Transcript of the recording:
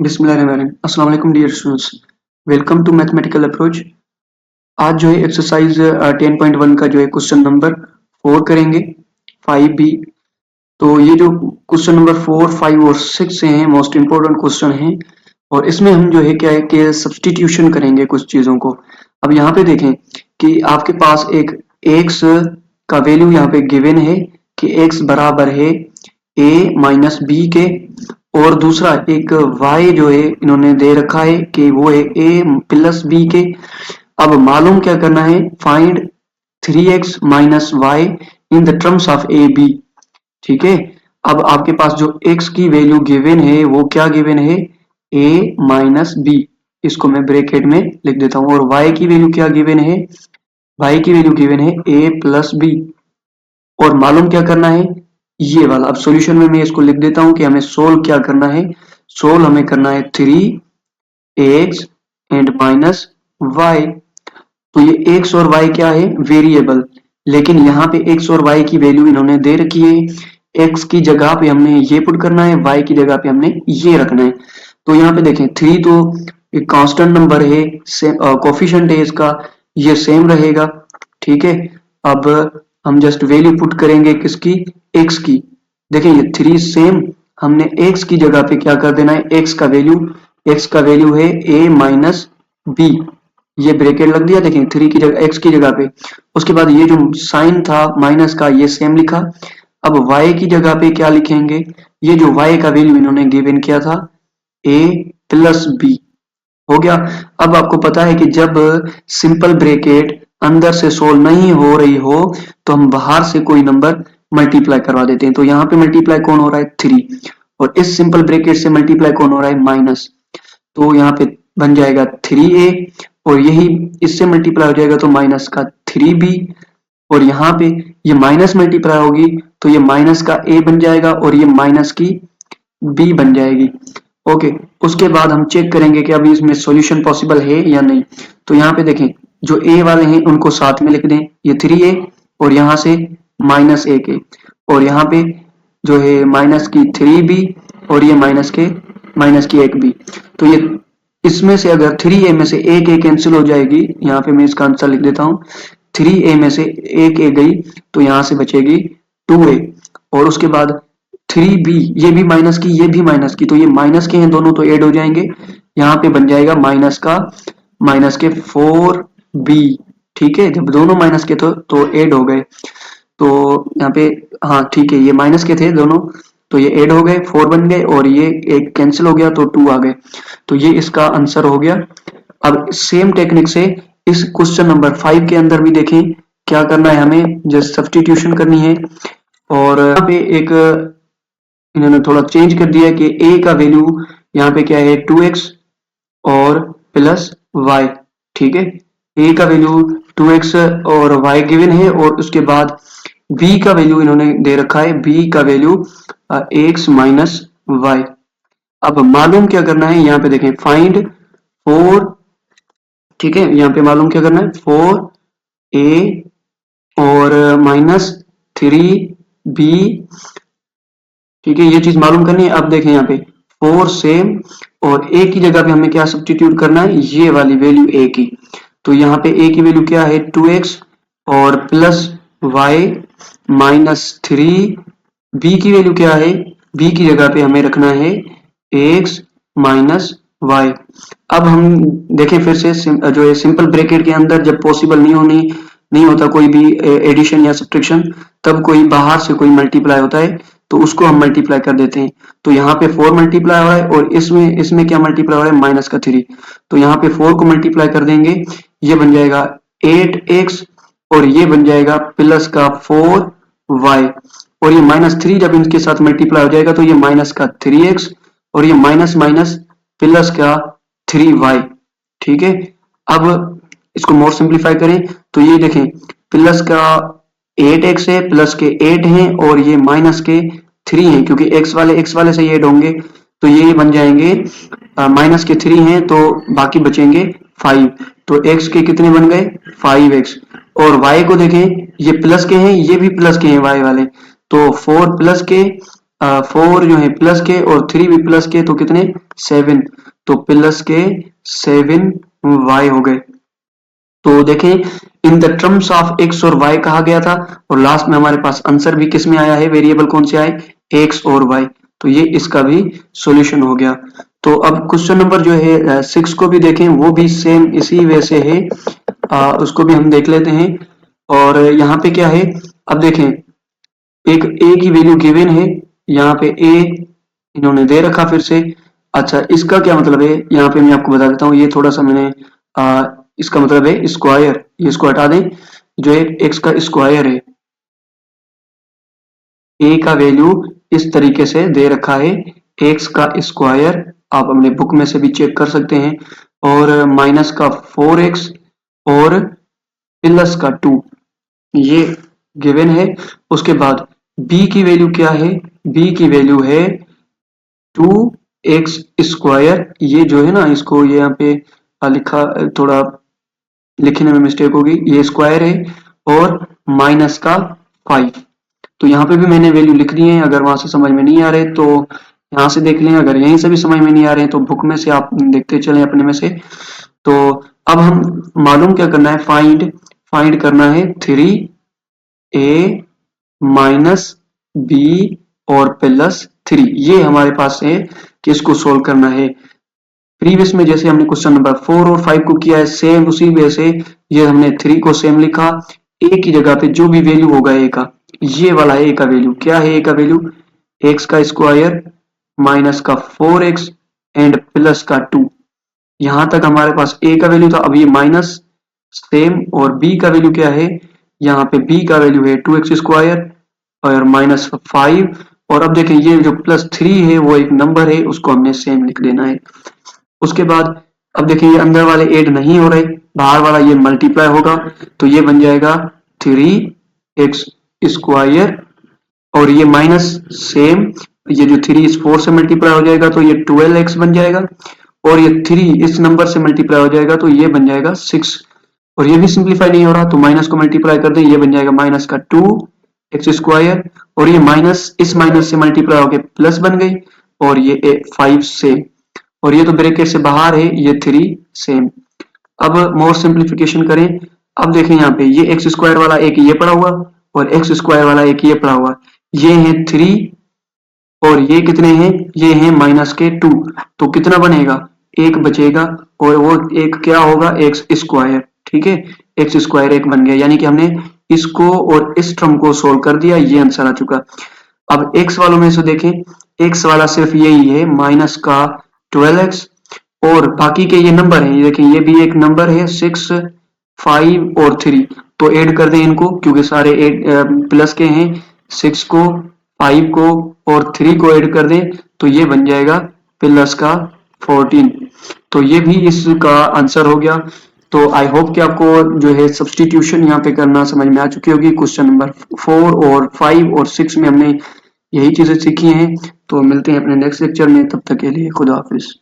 बिस्मिल्लाहिर्रहमानिर्रहीम। अस्सलाम वालेकुम dear students, welcome to mathematical approach. आज जो है एक्सरसाइज 10.1 का जो है क्वेश्चन नंबर 4 करेंगे 5B। तो ये जो क्वेश्चन नंबर 4, 5 और 6 हैं मोस्ट इम्पोर्टेंट क्वेश्चन हैं और इसमें हम जो है क्या है कि सब्स्टिट्यूशन करेंगे कुछ चीज़ों को। अब यहाँ पे देखें कि आपके पास एक x का वैल्यू यहाँ पे गिवन है कि x बराबर है a माइनस बी के, और दूसरा एक y जो है इन्होंने दे रखा है कि वो है a प्लस बी के। अब मालूम क्या करना है, find 3x minus Y in the terms of A B. ठीक है, अब आपके पास जो x की वैल्यू गिवन है वो क्या गिवन है, a माइनस बी, इसको मैं ब्रैकेट में लिख देता हूं, और y की वैल्यू क्या गिवन है, y की वैल्यू गिवन है a प्लस बी, और मालूम क्या करना है ये वाला। अब सॉल्यूशन में मैं इसको लिख देता हूं कि हमें सोल्व क्या करना है। सोल्व हमें करना है 3x एंड माइनस y। तो ये x और y क्या है, वेरिएबल, लेकिन यहाँ पे x और y की वैल्यू इन्होंने दे रखी है। x की जगह पे हमने ये पुट करना है, y की जगह पे हमने ये रखना है। तो यहाँ पे देखें 3 तो एक कांस्टेंट नंबर है, कोफिशिएंट है इसका, ये सेम रहेगा। ठीक है, अब हम जस्ट वैल्यू पुट करेंगे किसकी, x की। देखें ये 3 सेम, हमने x की जगह पे क्या कर देना है, x का वैल्यू है a माइनस बी, ये ब्रैकेट लग दिया। देखें 3 की जगह x की जगह पे, उसके बाद ये जो साइन था माइनस का ये सेम लिखा। अब y की जगह पे क्या लिखेंगे, ये जो y का वैल्यू इन्होंने गिवन किया था a प्लस बी, हो गया। अब आपको पता है कि जब सिंपल ब्रैकेट अंदर से सोल्व नहीं हो रही हो तो हम बाहर से कोई नंबर मल्टीप्लाई करवा देते हैं। तो यहाँ पे मल्टीप्लाई कौन हो रहा है, 3, और इस सिंपल ब्रैकेट से मल्टीप्लाई कौन हो रहा है, माइनस। तो यहाँ पे बन जाएगा 3a, और यही इससे मल्टीप्लाई हो जाएगा तो माइनस का 3b, और यहाँ पे ये माइनस मल्टीप्लाई होगी तो ये माइनस का a बन जाएगा और ये माइनस की b बन जाएगी। ओके, उसके बाद हम चेक करेंगे कि अभी इसमें सॉल्यूशन पॉसिबल है या नहीं। तो यहाँ पे देखें जो a वाले हैं उनको साथ में लिख दें, ये 3a और यहाँ से माइनस a के, और यहाँ पे जो है माइनस की 3b और ये माइनस की 1b। तो ये इसमें से अगर 3a में से एक a कैंसिल हो जाएगी, यहाँ पे मैं इसका आंसर लिख देता हूँ, 3a में से एक a गई तो यहाँ से बचेगी 2a, और उसके बाद 3b, ये भी माइनस की ये भी माइनस की, तो ये माइनस के हैं दोनों तो ऐड हो जाएंगे, यहाँ पे बन जाएगा माइनस के 4b। ठीक है, जब दोनों माइनस के तो ऐड हो गए, तो यहाँ पे हाँ ठीक है, ये माइनस के थे दोनों तो ये ऐड हो गए, 4 बन गए, और ये एक कैंसिल हो गया तो 2 आ गए। तो ये इसका आंसर हो गया। अब सेम टेक्निक से इस क्वेश्चन नंबर 5 के अंदर भी देखें क्या करना है, हमें जस्ट सब्स्टिट्यूशन करनी है, और यहाँ पे एक इन्होंने थोड़ा चेंज कर दिया कि a का वैल्यू यहाँ पे क्या है 2x और प्लस y। ठीक है, a का वैल्यू 2x और y गिवन है, और उसके बाद b का वैल्यू इन्होंने दे रखा है, b का वैल्यू x माइनस y। अब मालूम क्या करना है, यहाँ पे देखें फाइंड 4, ठीक है, यहाँ पे मालूम क्या करना है 4a और माइनस 3b। ठीक है, ये चीज मालूम करनी है। अब देखें यहाँ पे 4 सेम, और a की जगह पे हमें क्या सब्स्टिट्यूट करना है, ये वाली वैल्यू a की। तो यहाँ पे a की वैल्यू क्या है 2x और प्लस y माइनस 3, b की वैल्यू क्या है, b की जगह पे हमें रखना है x माइनस y। अब हम देखें फिर से जो है सिंपल ब्रैकेट के अंदर जब पॉसिबल नहीं होता कोई भी एडिशन या सब्ट्रैक्शन, तब कोई बाहर से कोई मल्टीप्लाई होता है तो उसको हम मल्टीप्लाई कर देते हैं। तो यहाँ पे 4 मल्टीप्लाई हुआ है और इसमें क्या मल्टीप्लाई हो रहा है, माइनस का 3। तो यहाँ पे 4 को मल्टीप्लाई कर देंगे, ये बन जाएगा 8x, और ये बन जाएगा प्लस का 4y, और ये माइनस 3 जब इनके साथ मल्टीप्लाई हो जाएगा तो ये माइनस का 3x, और ये माइनस माइनस प्लस का 3y। ठीक है, अब इसको मोर सिंप्लीफाई करें तो ये देखें प्लस का 8x है, प्लस के 8 हैं, और ये माइनस के 3 हैं, क्योंकि x वाले से ये ऐड होंगे तो ये बन जाएंगे माइनस के 3 हैं तो बाकी बचेंगे 5। तो x के कितने बन गए 5x, और y को देखें ये प्लस के हैं ये भी प्लस के हैं y वाले, तो 4 प्लस के 4 जो है प्लस के और 3 भी प्लस के, तो कितने 7, तो प्लस के 7y हो गए। तो देखें इन द टर्म्स ऑफ x और y कहा गया था, और लास्ट में हमारे पास आंसर भी किस में आया है, वेरिएबल कौन से आए, x और y। तो ये इसका भी सॉल्यूशन हो गया। तो अब क्वेश्चन नंबर जो है 6 को भी देखें, वो भी सेम इसी वे से है, उसको भी हम देख लेते हैं। और यहाँ पे क्या है, अब देखें एक a की वैल्यू गिवन है, यहाँ पे a इन्होंने दे रखा फिर से। अच्छा इसका क्या मतलब है, यहाँ पे मैं आपको बता देता हूँ, ये थोड़ा सा मैंने इसका मतलब है स्क्वायर, ये इसको हटा दें, जो एक x का स्क्वायर है, a का वैल्यू इस तरीके से दे रखा है, x का स्क्वायर, आप अपने बुक में से भी चेक कर सकते हैं, और माइनस का 4x और प्लस का 2, ये गिवन है। उसके बाद b की वैल्यू क्या है, b की वैल्यू है 2x स्क्वायर, ये जो है ना, इसको ये यहाँ पे लिखा, थोड़ा लिखने में मिस्टेक होगी, ये स्क्वायर है, और माइनस का 5। तो यहाँ पे भी मैंने वैल्यू लिख दी है, अगर वहां से समझ में नहीं आ रहे तो यहाँ से देख लें, अगर यहीं से भी समझ में नहीं आ रहे हैं तो बुक में से आप देखते चलें अपने में से। तो अब हम मालूम क्या करना है, फाइंड करना है 3a माइनस बी और प्लस 3, ये हमारे पास है कि इसको सोल्व करना है। प्रीवियस में जैसे हमने क्वेश्चन नंबर 4 और 5 को किया है, सेम उसी वे से ये हमने 3 को सेम लिखा, a की जगह पे जो भी वैल्यू होगा a का, ये वाला a का वैल्यू क्या है, a का वैल्यू x का स्क्वायर माइनस का 4x एंड प्लस का 2, यहां तक हमारे पास a का वैल्यू था। अब ये माइनस सेम, और b का वैल्यू क्या है, यहाँ पे b का वैल्यू है 2x स्क्वायर और माइनस 5, और अब देखें ये जो प्लस 3 है वो एक नंबर है, उसको हमने सेम लिख देना है। उसके बाद अब देखिए ये अंदर वाले ऐड नहीं हो रहे, बाहर वाला ये मल्टीप्लाई होगा, तो ये बन जाएगा 3x स्क्वायर, और ये माइनस सेम, ये जो 3 इस 4 से मल्टीप्लाई हो जाएगा तो ये 12x बन जाएगा, और ये 3 इस नंबर से मल्टीप्लाई हो जाएगा तो ये बन जाएगा 6, और ये भी सिंप्लीफाई नहीं हो रहा तो माइनस को मल्टीप्लाई कर दें, ये बन जाएगा माइनस का 2x स्क्वायर, और ये माइनस इस माइनस से मल्टीप्लाई होकर प्लस बन गई, और ये 5 से, और ये तो ब्रैकेट से बाहर है, ये 3 सेम। अब मोर सिंप्लीफिकेशन करें, अब देखें यहाँ पे ये एक्स स्क्वायर वाला एक ये पड़ा हुआ, और एक्स स्क्वायर वाला एक ये पड़ा हुआ, ये है 3, और ये कितने हैं, ये हैं माइनस के 2, तो कितना बनेगा, एक बचेगा, और वो एक क्या होगा, एक्स स्क्वायर। ठीक है, एक्स स्क्वायर एक बन गया, यानी कि हमने इसको और इस टर्म को सोल्व कर दिया, ये आंसर आ चुका। अब एक्स वालों में से देखें, एक्स वाला सिर्फ यही है माइनस का 12x, और बाकी के ये नंबर हैं, ये देखें ये भी एक नंबर है 6, 5 और 3, तो ऐड कर दें इनको, क्योंकि सारे प्लस के हैं, 6 को, 5 को और 3 को ऐड कर दें, तो ये बन जाएगा प्लस का 14, तो ये भी इसका आंसर हो गया। तो आई होप कि आपको जो है सब्सटीट्यूशन यहाँ पे करना समझ में आ चुकी होगी। क्वेश्चन नंबर 4 और 5 और 6 में हमने यही चीजें सीखी हैं। तो मिलते हैं अपने नेक्स्ट लेक्चर में, तब तक के लिए खुदा हाफिज।